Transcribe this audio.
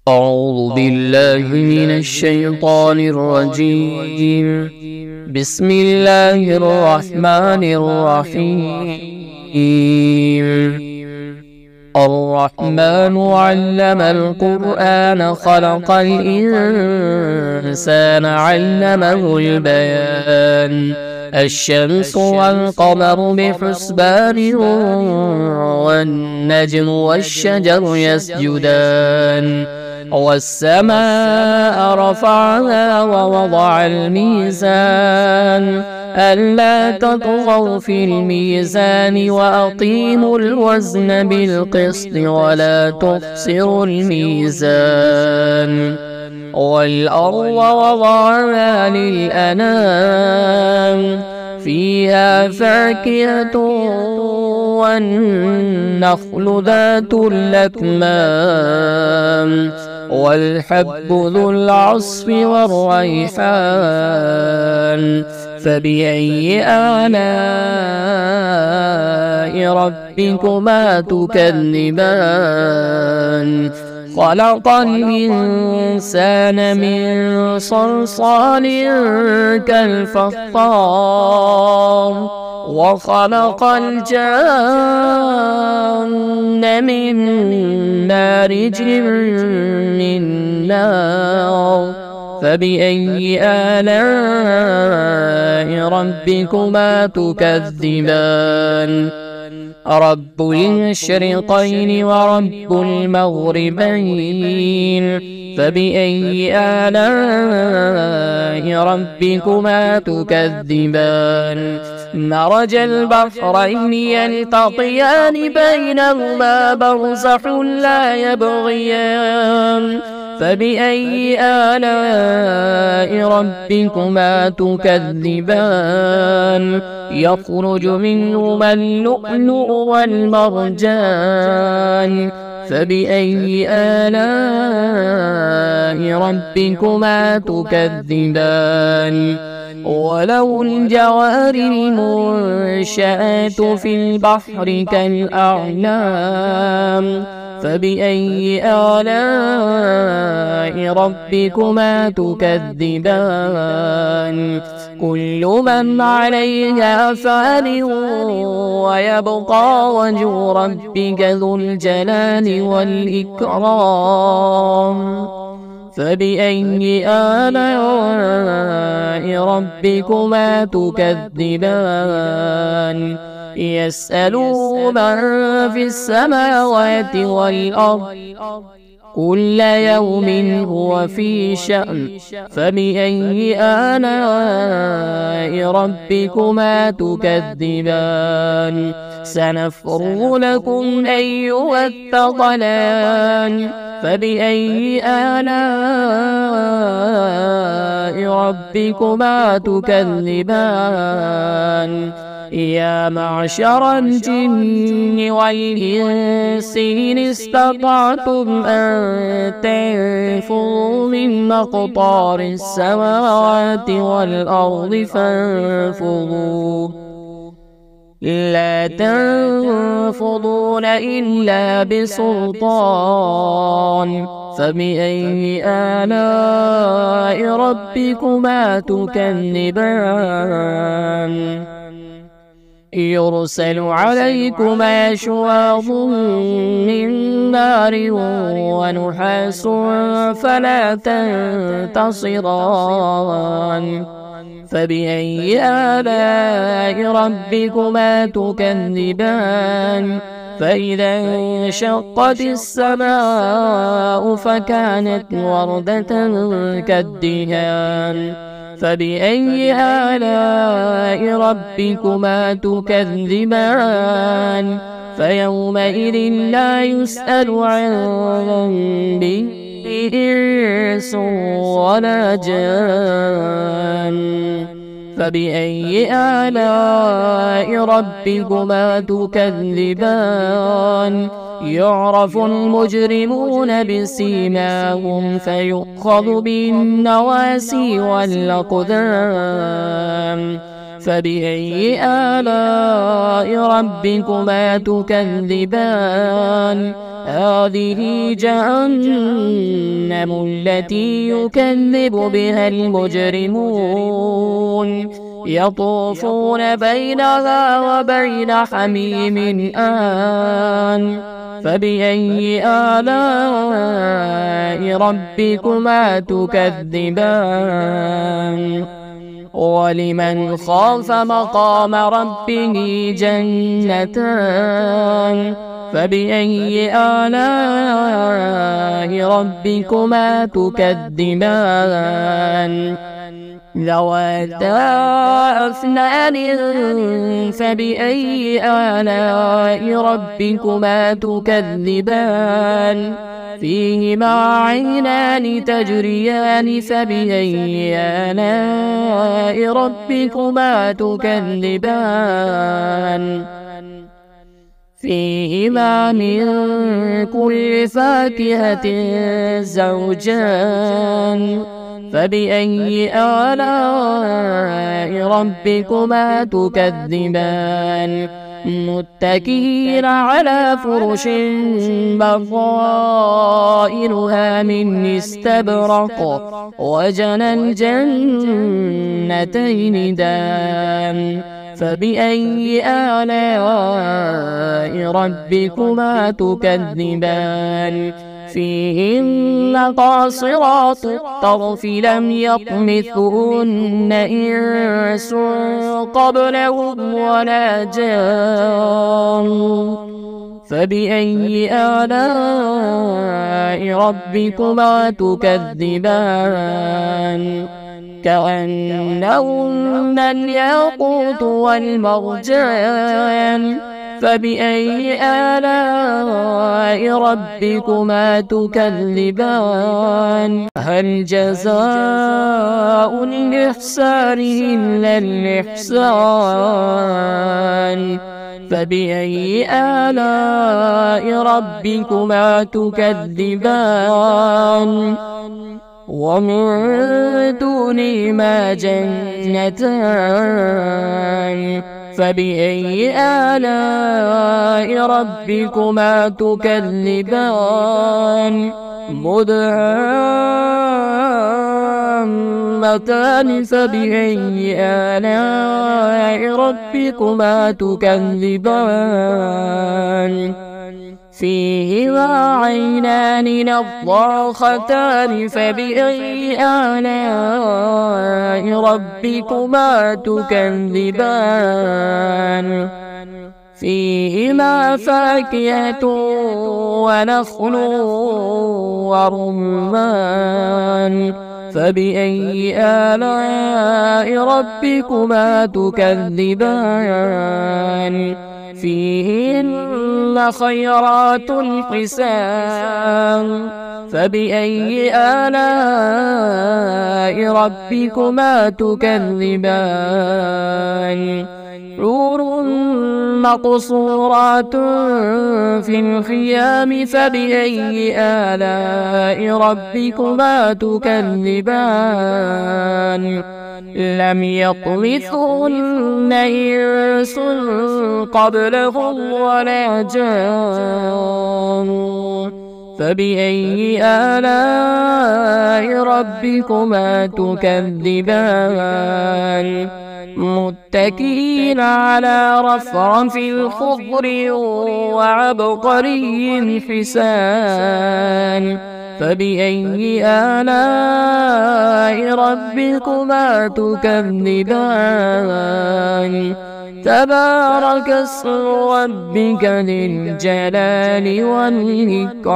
أعوذ بالله من الشيطان الرجيم. بسم الله الرحمن الرحيم. الرحمن علم القرآن خلق الإنسان علمه البيان. الشمس والقمر بحسبان والنجم والشجر يسجدان والسماء رفعها ووضع الميزان ألا تطغوا في الميزان وأقيموا الوزن بالقسط ولا تخسروا الميزان والأرض وضعها للأنام فيها فاكهة والنخل ذات الأكمام والحب ذو العصف والريحان فبأي آلاء ربكما تكذبان خلق الإنسان من صلصال كالفخار وخلق الجان من مارج من نار فبأي آلاء ربكما تكذبان رب المشرقين ورب المغربين فبأي آلاء ربكما تكذبان مرج البحرين يلتقيان بينهما برزخ لا يبغيان فبأي آلاء ربكما تكذبان يخرج منهما اللؤلؤ والمرجان فبأي آلاء ربكما تكذبان وله الجوار المنشآت في البحر كالأعلام فبأي آلاء ربكما تكذبان كل من عليها فان ويبقى وجه ربك ذو الجلال والإكرام فبأي آلاء ربكما تكذبان يسأله من في السماوات والأرض كل يوم هو في شأن فبأي آلاء ربكما تكذبان سنفرغ لكم أيها الثقلان فبأي آلاء ربكما تكذبان يا معشر الجن والإنس إن استطعتم أن تنفذوا من أقطار السماوات والأرض فانفذوا لا تنفذون إلا بسلطان فبأي آلاء ربكما تكذبان يرسل عليكما شواظ من نار ونحاس فلا تنتصران فبأي آلاء ربكما تكذبان فإذا انشقت السماء فكانت وردة كالدهان فبأي آلاء ربكما تكذبان فيومئذ لا يسأل عن ذنبه إنس ولا جان فبأي آلاء ربكما تكذبان يعرف المجرمون بسيماهم فيؤخذ بالنواسي والأقدام فبأي آلاء ربكما تكذبان هذه جهنم جهنم التي يكذب بها المجرمون يطوفون بينها وبين حميم آن فبأي آلاء ربكما تكذبان ولمن خاف مقام ربه جنتان فبأي آلاء ربكما تكذبان ذواتا أفنان فبأي آلاء ربكما تكذبان فيهما عينان تجريان فبأي آلاء ربكما تكذبان فيهما من كل فاكهة زوجان فبأي آلاء ربكما تكذبان متكئين على فرش بطائنها من استبرق وجنى الجنتين دان فبأي آلاء ربكما تكذبان فيهن قاصرات الطرف لم يطمثهن إنس قبلهم ولا جان فبأي آلاء ربكما تكذبان كأنهن الياقوت والمرجان فبأي آلاء ربكما تكذبان هل جزاء الإحسان إلا الإحسان فبأي آلاء ربكما تكذبان ومن دونهما جنتان فبأي آلاء ربكما تكذبان مدهامتان فبأي آلاء ربكما تكذبان فيهما عينان نضاختان فبأي آلاء ربكما تكذبان فيهما فاكهة ونخل ورمان فبأي آلاء ربكما تكذبان فيهن خيرات حسان فبأي آلاء ربكما تكذبان حور مقصورات في الخيام فبأي آلاء ربكما تكذبان لم يطمثهن إنس قبلهم ولا جان فبأي آلاء ربكما تكذبان متكئين على رفرف خضر وعبقري حسان فبأي آلاء ربكما تكذبان تبارك اسم ربك ذي الجلال والإكرام.